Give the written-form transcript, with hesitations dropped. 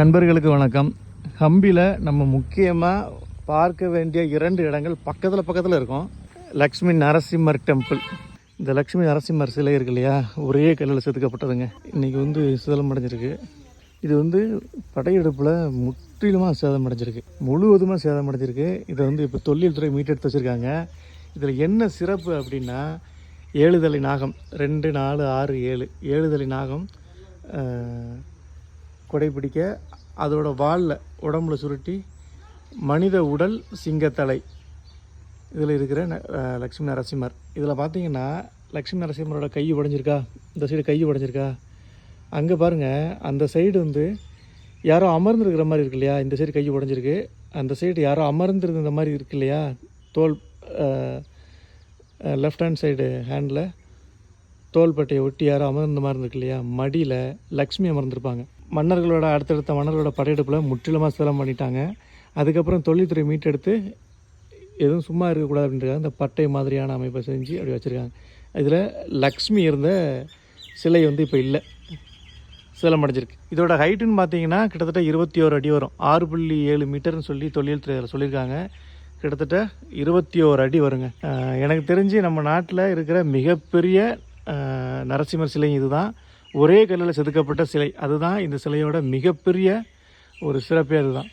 நண்பர்களுக்கு வணக்கம். ஹம்பியில் நம்ம முக்கியமாக பார்க்க வேண்டிய 2 இடங்கள் பக்கத்தில் இருக்கும். லக்ஷ்மி நரசிம்மர் டெம்பிள். இந்த லக்ஷ்மி நரசிம்மர் சிலை இருக்கு இல்லையா, ஒரே கல்லில் செதுக்கப்பட்டதுங்க. இன்றைக்கி சிதலம் அடைஞ்சிருக்கு. இது படையெடுப்பில் முற்றிலுமாக சேதம் அடைஞ்சிருக்கு, முழுவதுமாக சேதம் அடைஞ்சிருக்கு. இதை இப்போ தொல்லியல் துறை மீட்டெடுத்து வச்சுருக்காங்க. இதில் என்ன சிறப்பு அப்படின்னா, 7 தலை நாகம், 2, 4, 6, 7 தலை நாகம் கொடைப்பிடிக்க, அதோட வாலில் உடம்புல சுருட்டி மனித உடல் சிங்கத்தலை இதில் இருக்கிற லக்ஷ்மி நரசிம்மர். இதில் பார்த்தீங்கன்னா லக்ஷ்மி நரசிம்மரோட கை உடைஞ்சிருக்கா, இந்த சைடு கை உடைஞ்சிருக்கா, அங்கே பாருங்கள். அந்த சைடு யாரோ அமர்ந்துருக்கிற மாதிரி இருக்கு இல்லையா, இந்த சைடு கை உடைஞ்சிருக்கு. அந்த சைடு யாரோ அமர்ந்துருந்த மாதிரி இருக்கு இல்லையா, தோல் லெஃப்ட் ஹேண்ட் சைடு ஹேண்டில் தோள்பட்டையை ஒட்டி யாரோ அமர்ந்த மாதிரி இருக்கு இல்லையா, மடியில் லக்ஷ்மி அமர்ந்திருப்பாங்க. அடுத்தடுத்த மன்னர்களோட படையெடுப்பில் முற்றிலுமாக சேதம் பண்ணிட்டாங்க. அதுக்கப்புறம் தொழில்துறை மீட்டெடுத்து எதுவும் சும்மா இருக்கக்கூடாது அப்படின்றதுக்காக இந்த பட்டை மாதிரியான அமைப்பை செஞ்சு அப்படி வச்சுருக்காங்க. இதில் லக்ஷ்மி இருந்த சிலை இப்போ இல்லை, சேதம் அடைஞ்சிருக்கு. இதோட ஹைட்டுன்னு பார்த்தீங்கன்னா கிட்டத்தட்ட 21 அடி வரும். 6.7 மீட்டர்னு சொல்லி தொழில் துறையில் சொல்லியிருக்காங்க. கிட்டத்தட்ட 21 அடி வருங்க. எனக்கு தெரிஞ்சு நம்ம நாட்டில் இருக்கிற மிகப்பெரிய நரசிம்மர் சிலை இதுதான். ஒரே கல்லில் செதுக்கப்பட்ட சிலை, அதுதான் இந்த சிலையோட மிகப்பெரிய ஒரு சிறப்பே அதுதான்.